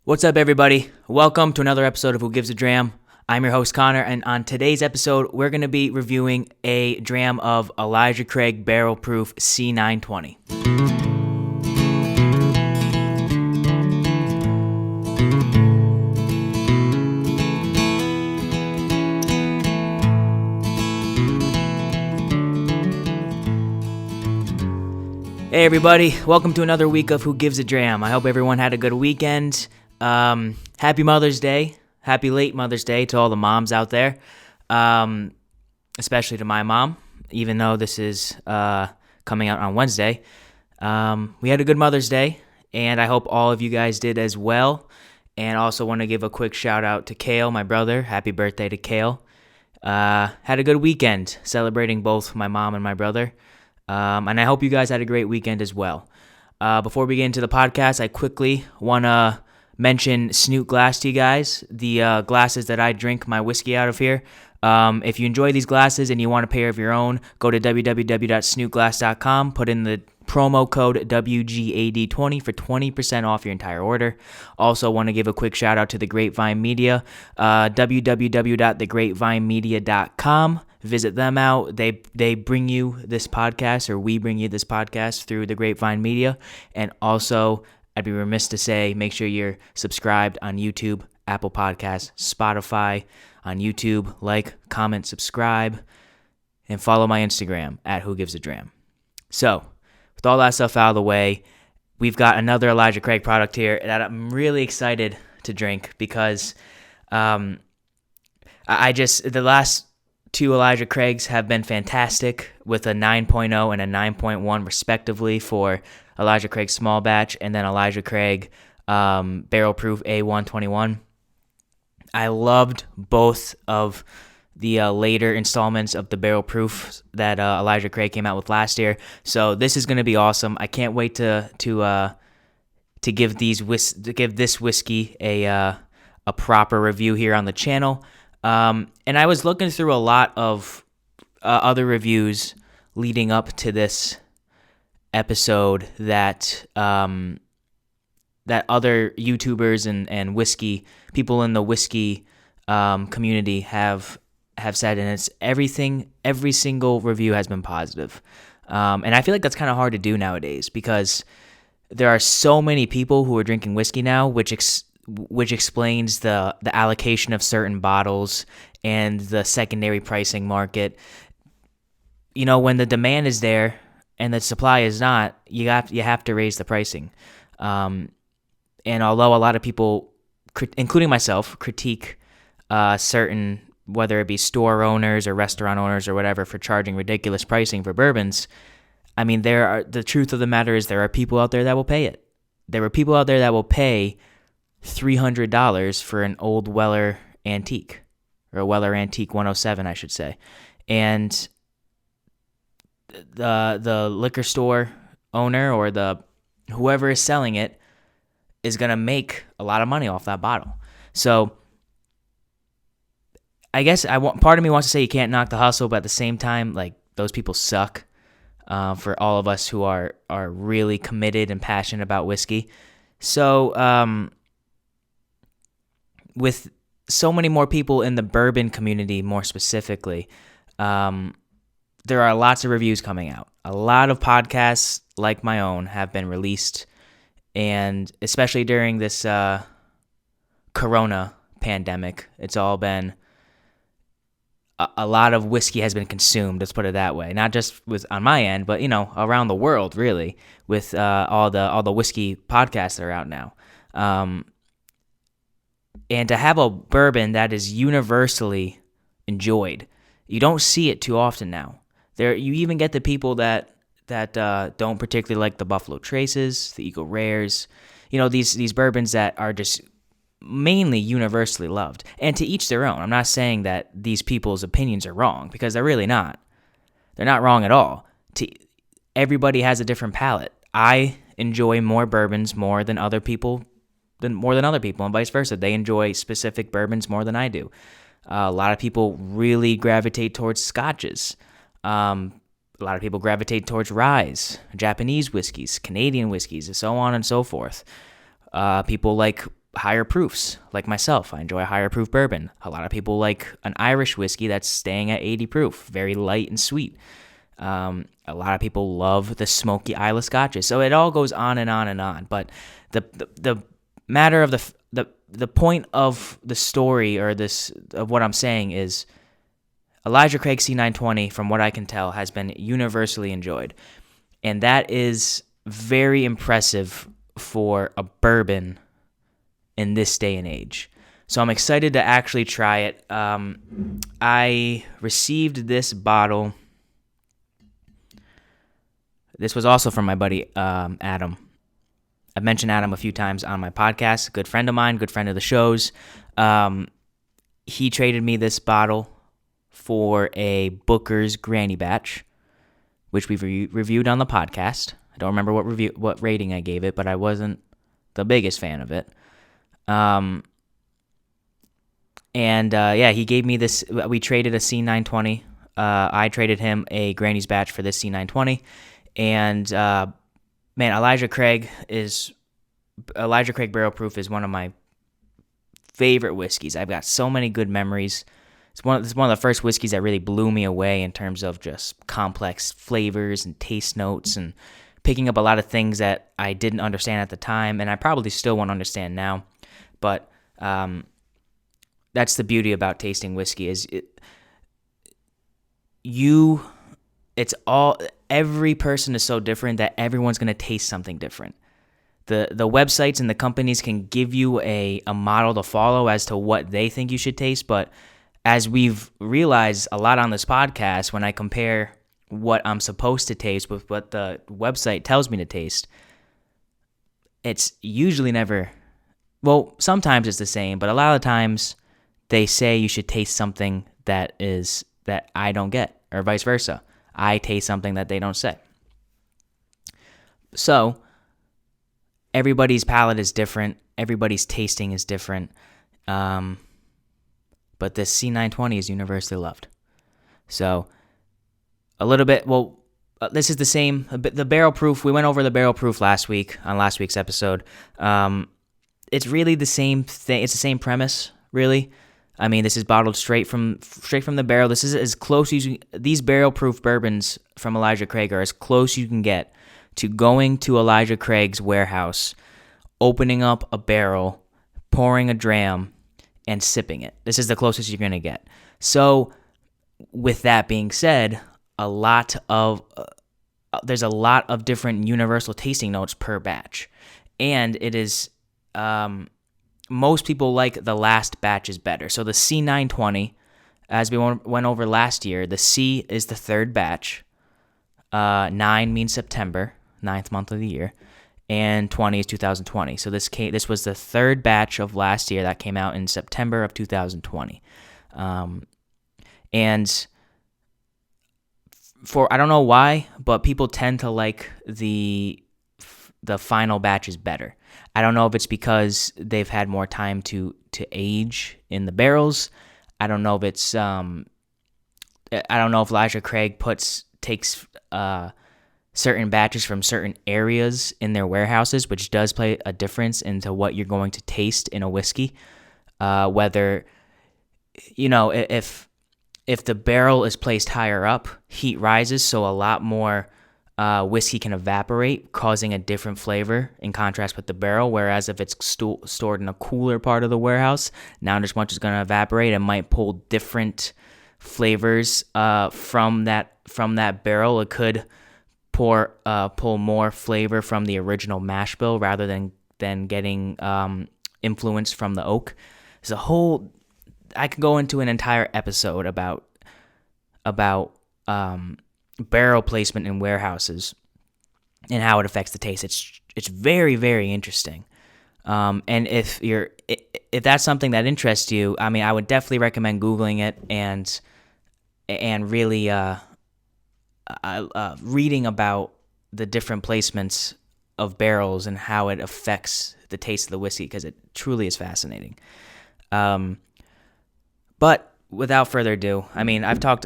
What's up, everybody? Welcome to another episode of Who Gives a Dram. I'm your host, Connor, and on today's episode, we're going to be reviewing a dram of Elijah Craig Barrel Proof C920. Hey, everybody. Welcome to another week of Who Gives a Dram. I hope everyone had a good weekend. Happy Mother's Day. Happy late Mother's Day to all the moms out there, especially to my mom, even though this is coming out on Wednesday. We had a good Mother's Day, and I hope all of you guys did as well. And also want to give a quick shout out to Kale, my brother. Happy birthday to Kale. Had a good weekend celebrating both my mom and my brother. And I hope you guys had a great weekend as well. Before we get into the podcast, I quickly want to mention Snoot Glass to you guys, the glasses that I drink my whiskey out of here. If you enjoy these glasses and you want a pair of your own, go to www.snootglass.com, put in the promo code WGAD20 for 20% off your entire order. Also want to give a quick shout out to the Grapevine Media, www.thegrapevinemedia.com. Visit them out. They bring you this podcast, or we bring you this podcast through the Grapevine Media. And also, I'd be remiss to say, make sure you're subscribed on YouTube, Apple Podcasts, Spotify, on YouTube. Like, comment, subscribe, and follow my Instagram at WhoGivesADram. So, with all that stuff out of the way, we've got another Elijah Craig product here that I'm really excited to drink because the last two Elijah Craigs have been fantastic, with a 9.0 and a 9.1 respectively for Elijah Craig Small Batch and then Elijah Craig Barrel Proof A121. I loved both of the later installments of the Barrel Proof that Elijah Craig came out with last year. So this is going to be awesome. I can't wait to give this whiskey a proper review here on the channel. And I was looking through a lot of other reviews leading up to this episode that other YouTubers and whiskey people in the whiskey community have said, and it's every single review has been positive. And I feel like that's kind of hard to do nowadays because there are so many people who are drinking whiskey now, which explains the allocation of certain bottles and the secondary pricing market. You know, when the demand is there and the supply is not, you have to raise the pricing. And although a lot of people, including myself, critique certain, whether it be store owners or restaurant owners or whatever, for charging ridiculous pricing for bourbons, I mean, the truth of the matter is there are people out there that will pay it. There are people out there that will pay $300 for an old Weller Antique, or a Weller Antique 107, I should say. And the liquor store owner or whoever is selling it is going to make a lot of money off that bottle. So I guess part of me wants to say you can't knock the hustle, but at the same time, like, those people suck for all of us who are really committed and passionate about whiskey. So with so many more people in the bourbon community, more specifically, there are lots of reviews coming out. A lot of podcasts like my own have been released, and especially during this Corona pandemic, it's all been a lot of whiskey has been consumed. Let's put it that way. Not just on my end, but around the world, really, with all the whiskey podcasts that are out now. And to have a bourbon that is universally enjoyed, you don't see it too often now. You even get the people that don't particularly like the Buffalo Traces, the Eagle Rares, these bourbons that are just mainly universally loved. And to each their own. I'm not saying that these people's opinions are wrong, because they're really not. They're not wrong at all. Everybody has a different palate. I enjoy more bourbons more than other people, and vice versa. They enjoy specific bourbons more than I do. A lot of people really gravitate towards scotches. A lot of people gravitate towards ryes, Japanese whiskeys, Canadian whiskeys, and so on and so forth. People like higher proofs, like myself. I enjoy a higher proof bourbon. A lot of people like an Irish whiskey that's staying at 80 proof, very light and sweet. A lot of people love the smoky Islay Scotches. So it all goes on and on and on. But the matter of the point of the story or this of what I'm saying is Elijah Craig C920, from what I can tell, has been universally enjoyed. And that is very impressive for a bourbon in this day and age. So I'm excited to actually try it. I received this bottle. This was also from my buddy Adam. I've mentioned Adam a few times on my podcast. Good friend of mine, good friend of the show's. He traded me this bottle for a Booker's Granny Batch, which we've reviewed on the podcast. I don't remember what rating I gave it, but I wasn't the biggest fan of it. He gave me this. We traded a C920. I traded him a Granny's Batch for this C920. And, Elijah Craig Barrel Proof is one of my favorite whiskeys. I've got so many good memories. It's one of the first whiskeys that really blew me away in terms of just complex flavors and taste notes and picking up a lot of things that I didn't understand at the time, and I probably still won't understand now. But that's the beauty about tasting whiskey is every person is so different that everyone's going to taste something different. The websites and the companies can give you a model to follow as to what they think you should taste, but as we've realized a lot on this podcast, when I compare what I'm supposed to taste with what the website tells me to taste, it's usually never, well, sometimes it's the same, but a lot of times they say you should taste something that I don't get, or vice versa. I taste something that they don't say. So everybody's palate is different. Everybody's tasting is different. But this C920 is universally loved. So a little bit, this is the same. The barrel proof, we went over the barrel proof last week on last week's episode. It's really the same thing. It's the same premise, really. I mean, this is bottled straight from the barrel. This is as close as these barrel proof bourbons from Elijah Craig are as close you can get to going to Elijah Craig's warehouse, opening up a barrel, pouring a dram, and sipping it. This is the closest you're going to get. So with that being said, there's a lot of different universal tasting notes per batch. And it is, most people like the last batch is better. So the C920, as we went over last year, the C is the third batch. 9 means September, 9th month of the year. And 20 is 2020. So this was the third batch of last year that came out in September of 2020. And I don't know why, but people tend to like the final batches better. I don't know if it's because they've had more time to age in the barrels. I don't know if it's I don't know if Elijah Craig takes certain batches from certain areas in their warehouses, which does play a difference into what you're going to taste in a whiskey. Whether, if the barrel is placed higher up, heat rises, so a lot more whiskey can evaporate, causing a different flavor in contrast with the barrel. Whereas if it's stored in a cooler part of the warehouse, not as much is going to evaporate. It might pull different flavors from that barrel. It could pull more flavor from the original mash bill rather than getting influence from the oak. I could go into an entire episode about barrel placement in warehouses and how it affects the taste. It's very, very interesting. And if that's something that interests you, I mean, I would definitely recommend Googling it and really reading about the different placements of barrels and how it affects the taste of the whiskey, because it truly is fascinating. But without further ado, I mean, I've talked.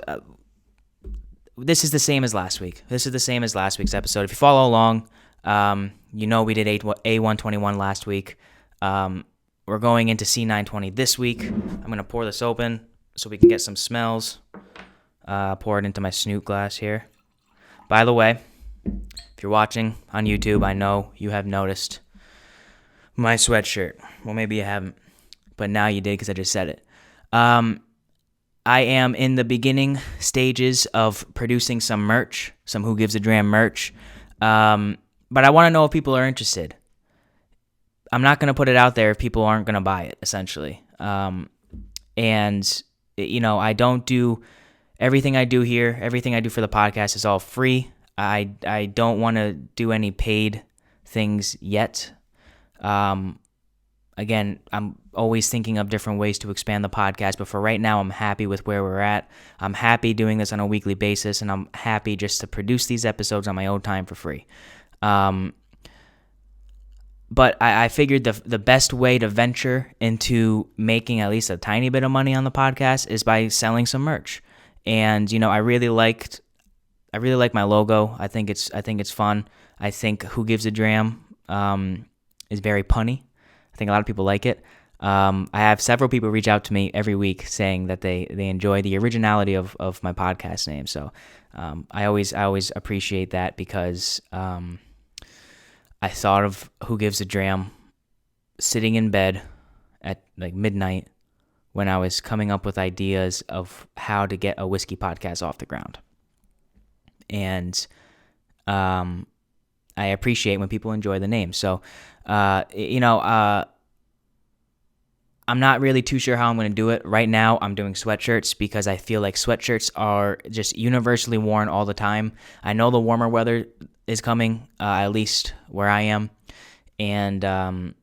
This is the same as last week. This is the same as last week's episode. If you follow along, we did A121 last week. We're going into C920 this week. I'm going to pour this open so we can get some smells. Pour it into my snoot glass here. By the way, if you're watching on YouTube, I know you have noticed my sweatshirt. Well, maybe you haven't, but now you did because I just said it. I am in the beginning stages of producing some merch, some Who Gives a Dram merch, but I want to know if people are interested. I'm not going to put it out there if people aren't going to buy it, essentially. And, I don't do everything I do here. Everything I do for the podcast is all free. I don't want to do any paid things yet. Again, I'm always thinking of different ways to expand the podcast, but for right now, I'm happy with where we're at. I'm happy doing this on a weekly basis, and I'm happy just to produce these episodes on my own time for free. But I figured the best way to venture into making at least a tiny bit of money on the podcast is by selling some merch. And I really like my logo. I think it's fun. I think Who Gives a Dram is very punny. I think a lot of people like it. I have several people reach out to me every week saying that they enjoy the originality of my podcast name. So I always appreciate that because I thought of Who Gives a Dram sitting in bed at like midnight when I was coming up with ideas of how to get a whiskey podcast off the ground. And I appreciate when people enjoy the name. So, I'm not really too sure how I'm going to do it. Right now, I'm doing sweatshirts because I feel like sweatshirts are just universally worn all the time. I know the warmer weather is coming, at least where I am, and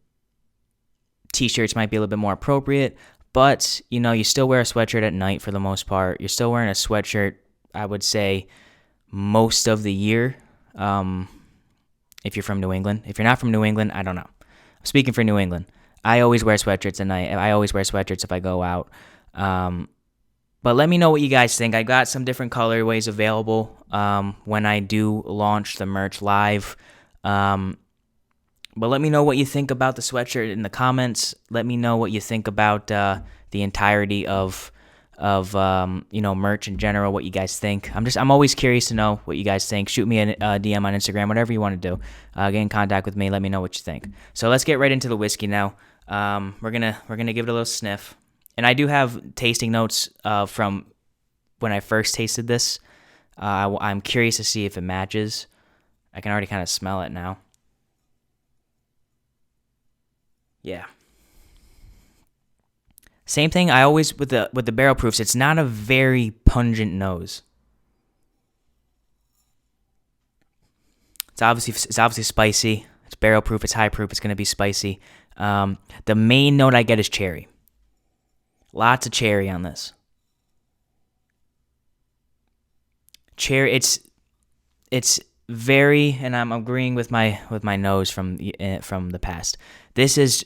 t-shirts might be a little bit more appropriate, but, you still wear a sweatshirt at night for the most part. You're still wearing a sweatshirt, I would say, most of the year, if you're from New England. If you're not from New England, I don't know. I'm speaking for New England. I always wear sweatshirts at night. I always wear sweatshirts if I go out. But let me know what you guys think. I got some different colorways available when I do launch the merch live. But let me know what you think about the sweatshirt in the comments. Let me know what you think about the entirety of merch in general, what you guys think. I'm always curious to know what you guys think. Shoot me a DM on Instagram, whatever you want to do. Get in contact with me. Let me know what you think. So let's get right into the whiskey now. We're gonna give it a little sniff, and I do have tasting notes from when I first tasted this. I'm curious to see if it matches. I can already kind of smell it now. Yeah. Same thing. I always with the barrel proofs. It's not a very pungent nose. It's obviously spicy. It's barrel proof. It's high proof. It's gonna be spicy. The main note I get is cherry. Lots of cherry on this. Cherry. It's very, and I'm agreeing with my nose from the past. This is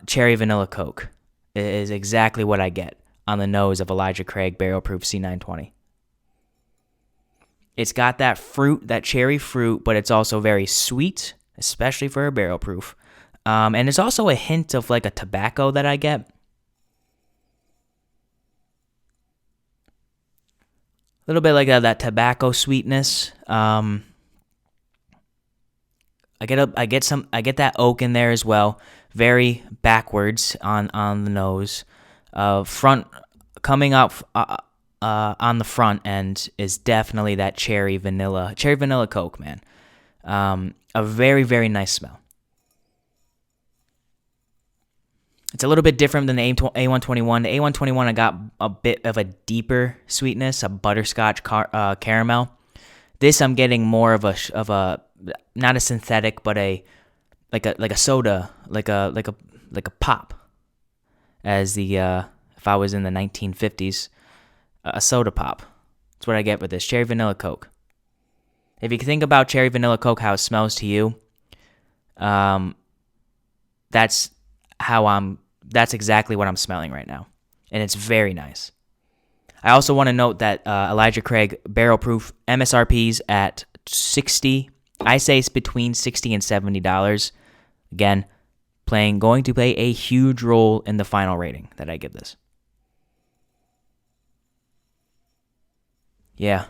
cherry vanilla Coke. It is exactly what I get on the nose of Elijah Craig Barrel Proof C920. It's got that fruit, that cherry fruit, but it's also very sweet, especially for a barrel proof. And there's also a hint of like a tobacco that I get. A little bit like that tobacco sweetness. I get that oak in there as well. Very backwards on the nose. Front coming up on the front end is definitely that cherry vanilla Coke, man. A very, very nice smell. It's a little bit different than the A121. The A121, I got a bit of a deeper sweetness, a butterscotch caramel. This I'm getting more of a not a synthetic, but like a soda, like a pop. As if I was in the 1950s, a soda pop. That's what I get with this cherry vanilla Coke. If you think about cherry vanilla Coke, how it smells to you, that's exactly what I'm smelling right now, and it's very nice. I also want to note that Elijah Craig Barrel Proof MSRP's at $60. I say it's between $60 and $70. Again, going to play a huge role in the final rating that I give this. Yeah.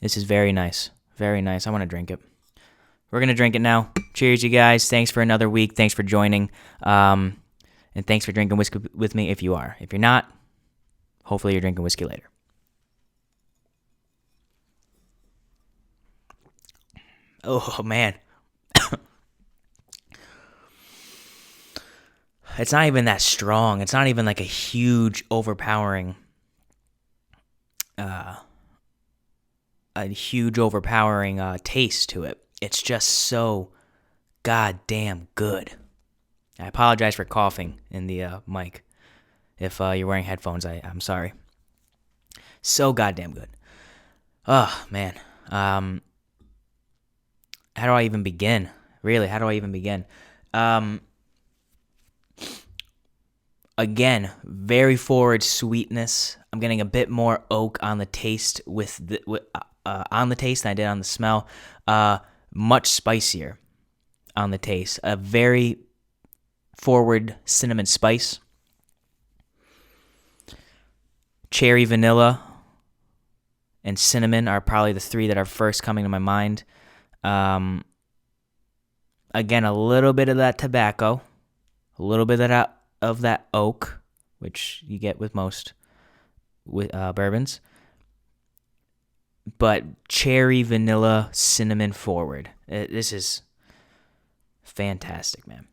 This is very nice. Very nice. I want to drink it. We're going to drink it now. Cheers, you guys. Thanks for another week. Thanks for joining. And thanks for drinking whiskey with me if you are. If you're not, hopefully you're drinking whiskey later. Oh, man. It's not even that strong. It's not even like a huge, overpowering taste to it. It's just so goddamn good. I apologize for coughing in the mic. If you're wearing headphones, I'm sorry. So goddamn good. Oh, man. How do I even begin? Really, how do I even begin? Again, very forward sweetness. I'm getting a bit more oak on the taste on the taste than I did on the smell. Much spicier on the taste. A very forward cinnamon spice. Cherry, vanilla, and cinnamon are probably the three that are first coming to my mind. Again, a little bit of that tobacco, a little bit of that oak, which you get with most bourbons. But cherry, vanilla, cinnamon forward. This is fantastic, man.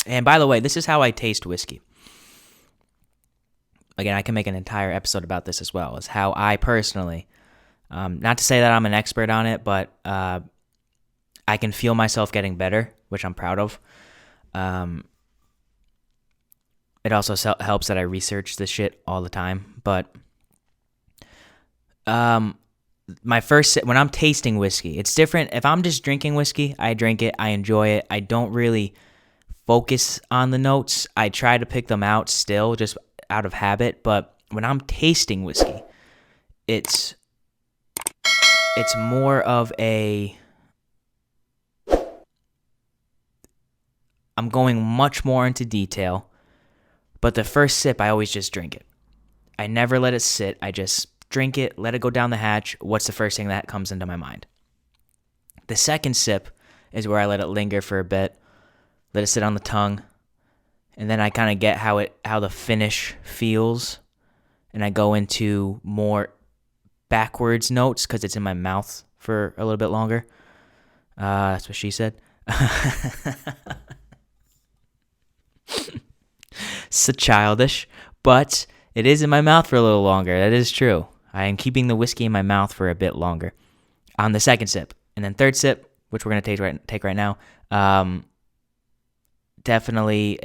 And by the way, this is how I taste whiskey. Again, I can make an entire episode about this as well, as how I personally, not to say that I'm an expert on it, but I can feel myself getting better, which I'm proud of. It also helps that I research this shit all the time. But my first when I'm tasting whiskey, it's different. If I'm just drinking whiskey, I drink it, I enjoy it. I don't really focus on the notes. I try to pick them out still, just out of habit. But when I'm tasting whiskey, it's more of I'm going much more into detail. But the first sip, I always just drink it. I never let it sit. I just drink it, let it go down the hatch. What's the first thing that comes into my mind? The second sip is where I let it linger for a bit, let it sit on the tongue, and then I kind of get how the finish feels, and I go into more backwards notes because it's in my mouth for a little bit longer. That's what she said. So childish, but it is in my mouth for a little longer. That is true. I am keeping the whiskey in my mouth for a bit longer on the second sip. And then third sip, which we're going to take right now, definitely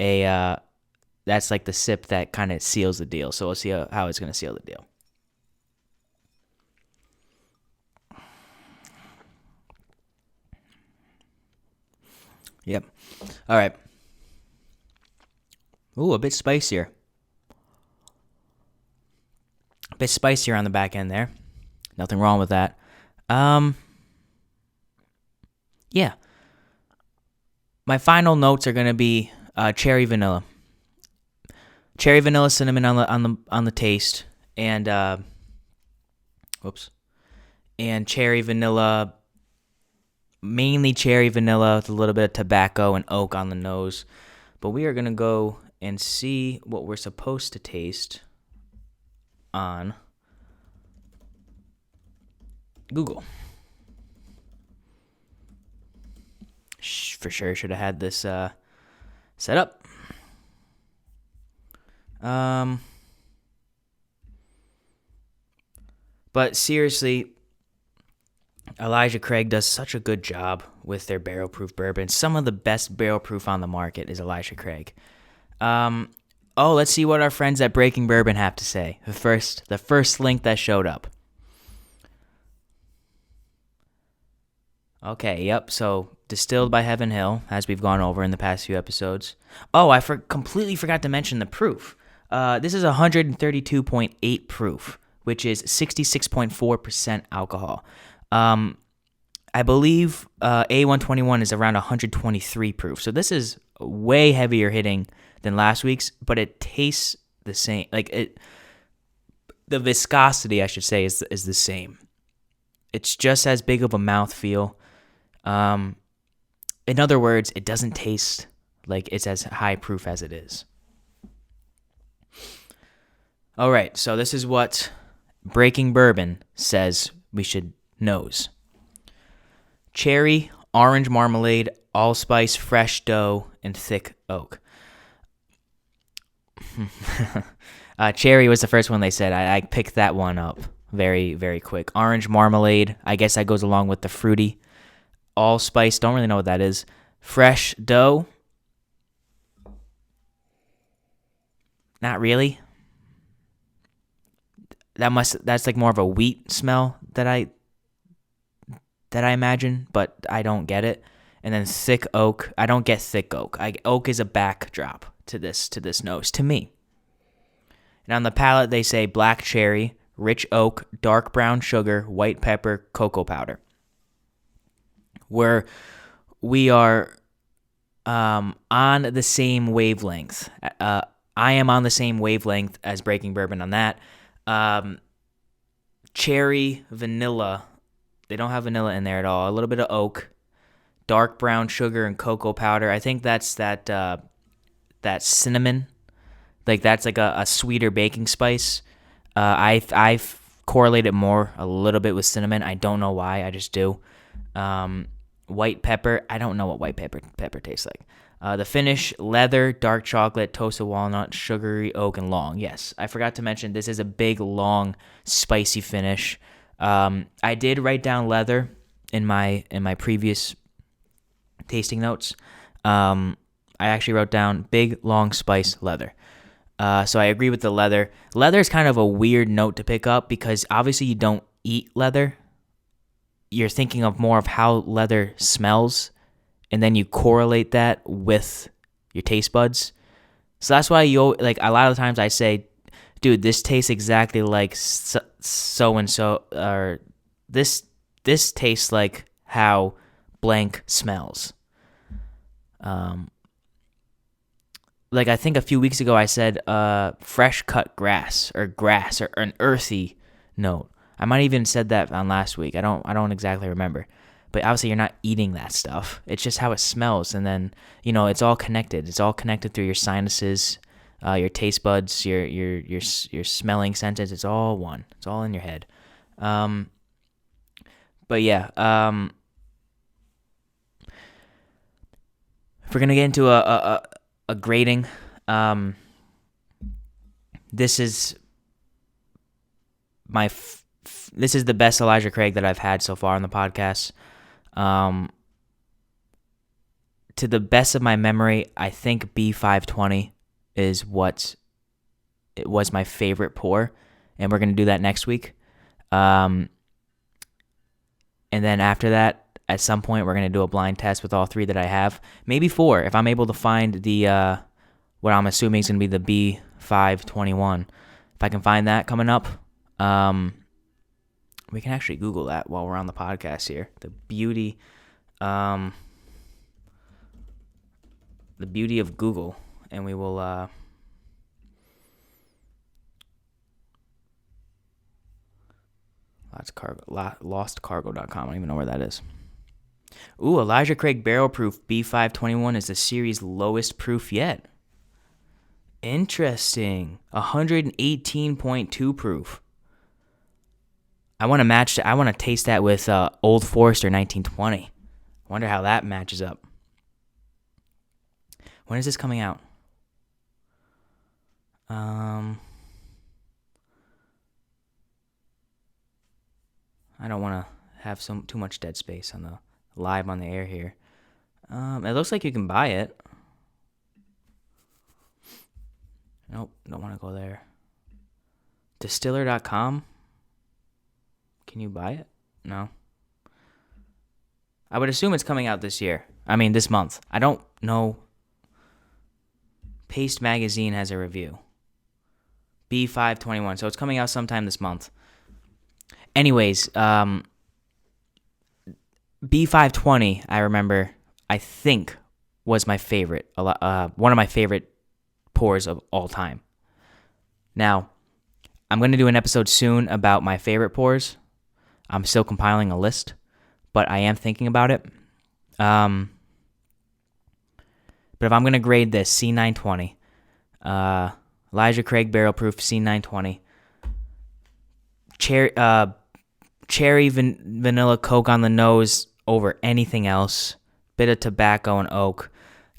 that's like the sip that kind of seals the deal. So we'll see how it's going to seal the deal. Yep. All right. Ooh, a bit spicier. A bit spicier on the back end there. Nothing wrong with that. Yeah. My final notes are gonna be cherry vanilla. Cherry vanilla cinnamon on the taste, and and cherry vanilla, mainly cherry vanilla with a little bit of tobacco and oak on the nose. But we are gonna go and see what we're supposed to taste on Google. For sure should have had this set up. But seriously, Elijah Craig does such a good job with their barrel proof bourbon. Some of the best barrel proof on the market is Elijah Craig. Let's see what our friends at Breaking Bourbon have to say. The first link that showed up. Okay, yep. So distilled by Heaven Hill, as we've gone over in the past few episodes. Oh, I completely forgot to mention the proof. This is 132.8 proof, which is 66.4% alcohol. I believe A121 is around 123 proof. So this is way heavier hitting than last week's, but it tastes the same. The viscosity, I should say, is the same. It's just as big of a mouthfeel. In other words, it doesn't taste like it's as high proof as it is. All right, so this is what Breaking Bourbon says we should nose. Cherry, orange marmalade, allspice, fresh dough, and thick oak. Cherry was the first one they said. I picked that one up very, very quick. Orange marmalade, I guess that goes along with the fruity. Allspice, don't really know what that is. Fresh dough, not really. That's like more of a wheat smell that I imagine, but I don't get it. And then thick oak, I don't get thick oak. Oak is a backdrop to this nose to me. And on the palate, they say black cherry, rich oak, dark brown sugar, white pepper, cocoa powder. Where we are on the same wavelength. I am on the same wavelength as Breaking Bourbon on that. Cherry, vanilla. They don't have vanilla in there at all. A little bit of oak, dark brown sugar, and cocoa powder. I think that's that cinnamon. Like that's like a sweeter baking spice. I've correlated more a little bit with cinnamon. I don't know why. I just do. White pepper. I don't know what white pepper tastes like. The finish, leather, dark chocolate, toasted walnut, sugary oak, and long. Yes, I forgot to mention this is a big, long, spicy finish. I did write down leather in my previous tasting notes. I actually wrote down big, long spice leather. So I agree with the leather. Leather is kind of a weird note to pick up because obviously you don't eat leather. You're thinking of more of how leather smells, and then you correlate that with your taste buds. So that's why like a lot of the times I say, dude, this tastes exactly like so and so, or this tastes like how blank smells. Like I think a few weeks ago I said fresh cut grass or an earthy note. I might even said that on last week. I don't exactly remember. But obviously you're not eating that stuff. It's just how it smells, and then it's all connected. It's all connected through your sinuses, your taste buds, your smelling senses. It's all one. It's all in your head. But yeah, if we're gonna get into a grading, this is this is the best Elijah Craig that I've had so far on the podcast. To the best of my memory, I think B520 is what it was my favorite pour, and we're going to do that next week. And then after that, at some point, we're going to do a blind test with all three that I have. Maybe four, if I'm able to find the what I'm assuming is going to be the B521. If I can find that coming up, we can actually Google that while we're on the podcast here. The beauty of Google, and we will lostcargo.com. I don't even know where that is. Ooh, Elijah Craig Barrel Proof B521 is the series lowest proof yet. Interesting. 118.2 proof. I want to taste that with Old Forester 1920. Wonder how that matches up. When is this coming out? I don't want to have too much dead space on the live on the air here. It looks like you can buy it. Nope, don't want to go there. Distiller.com. Can you buy it? No. I would assume it's coming out this year. I mean, this month. I don't know. Paste Magazine has a review. B521. So it's coming out sometime this month. Anyways, B520, I remember, I think, was my favorite. One of my favorite pours of all time. Now, I'm going to do an episode soon about my favorite pours. I'm still compiling a list, but I am thinking about it. But if I'm going to grade this, C920, Elijah Craig Barrel Proof C920, cherry vanilla Coke on the nose over anything else, bit of tobacco and oak.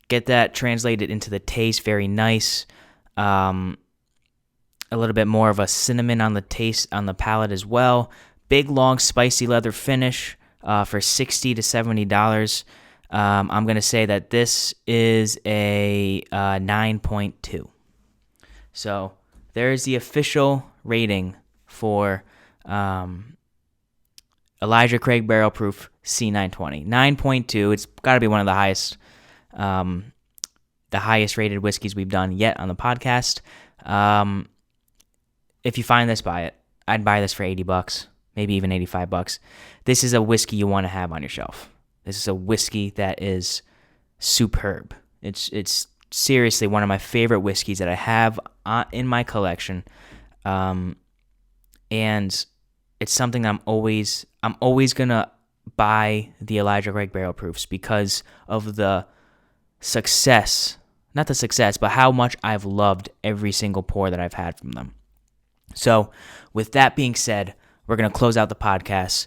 Get that translated into the taste, very nice. A little bit more of a cinnamon on the taste, on the palate as well. Big, long, spicy leather finish for $60 to $70. I'm going to say that this is a 9.2. So there's the official rating for Elijah Craig Barrel Proof C920. 9.2. It's got to be one of the highest rated whiskeys we've done yet on the podcast. If you find this, buy it. I'd buy this for $80, maybe even $85. This is a whiskey you want to have on your shelf. This is a whiskey that is superb. It's seriously one of my favorite whiskeys that I have in my collection, and it's something that I'm always gonna buy the Elijah Craig Barrel Proofs because of the success. Not the success, but how much I've loved every single pour that I've had from them. So, with that being said, we're going to close out the podcast.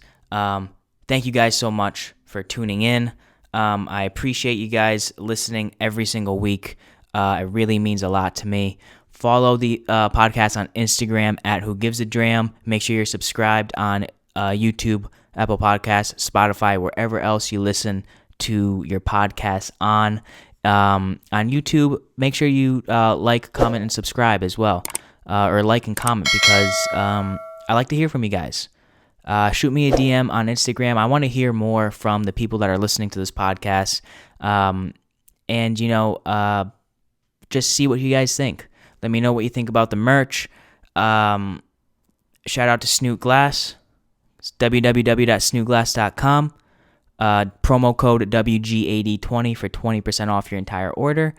Thank you guys so much for tuning in. I appreciate you guys listening every single week. It really means a lot to me. Follow the podcast on Instagram at Who Gives a Dram. Make sure you're subscribed on YouTube, Apple Podcasts, Spotify, wherever else you listen to your podcasts on. On YouTube, make sure you like, comment, and subscribe as well. Or like and comment because I like to hear from you guys. Shoot me a DM on Instagram. I want to hear more from the people that are listening to this podcast. And, just see what you guys think. Let me know what you think about the merch. Shout out to Snoot Glass. It's www.snootglass.com. Promo code WG8020 for 20% off your entire order.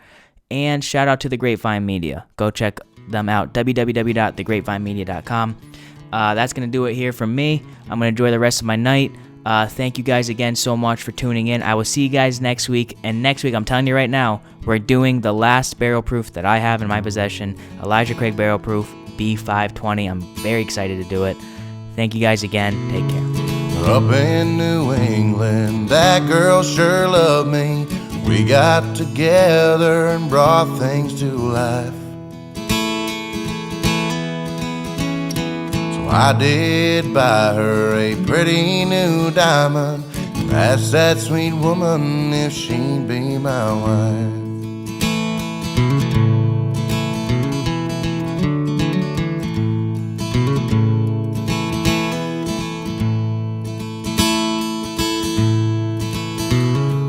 And shout out to The Grapevine Media. Go check them out, www.thegrapevinemedia.com. That's going to do it here from me. I'm going to enjoy the rest of my night. Thank you guys again so much for tuning in. I will see you guys next week. And next week, I'm telling you right now, we're doing the last barrel proof that I have in my possession, Elijah Craig Barrel Proof B520. I'm very excited to do it. Thank you guys again. Take care. Up in New England, that girl sure loved me. We got together and brought things to life. I did buy her a pretty new diamond, and asked that sweet woman if she'd be my wife.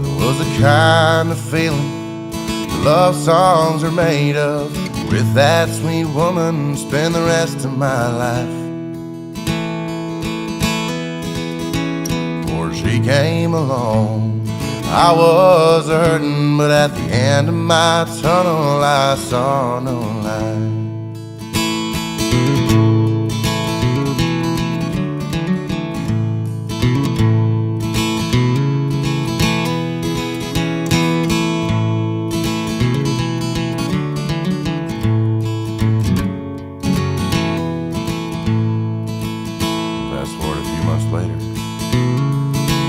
There was a kind of feeling love songs are made of. With that sweet woman, spend the rest of my life. She came along, I was hurting, but at the end of my tunnel I saw no light. Fast forward a few months later,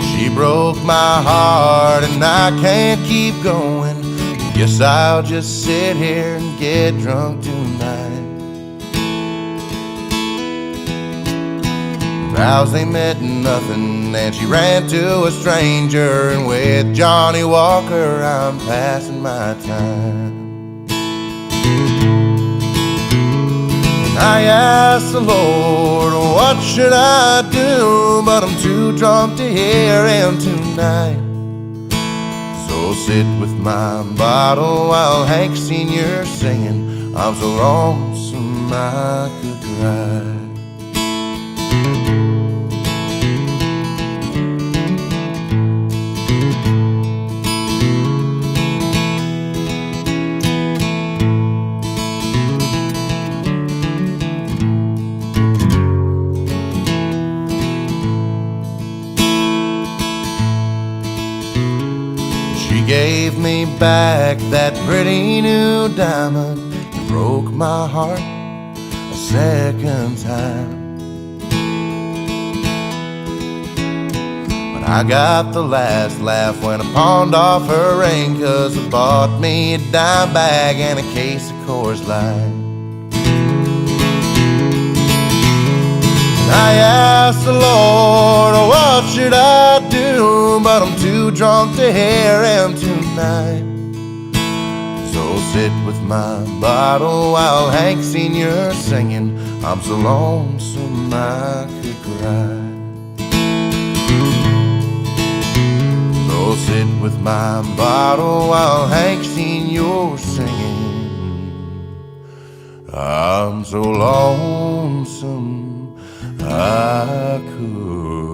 she broke my heart and I can't keep going. Guess I'll just sit here and get drunk tonight. Vows they meant nothing and she ran to a stranger, and with Johnny Walker I'm passing my time. I asked the Lord, what should I do? But I'm too drunk to hear him tonight. So sit with my bottle while Hank Sr.'s singing, I'm so lonesome I could cry. She gave me back that pretty new diamond and broke my heart a second time. But I got the last laugh when I pawned off her ring, 'cause I bought me a dime bag and a case of Coors Light. I asked the Lord, oh, what should I do? But I'm too drunk to hear him tonight. So sit with my bottle while Hank Sr. singing, I'm so lonesome I could cry. So sit with my bottle while Hank Sr. singing, I'm so lonesome I could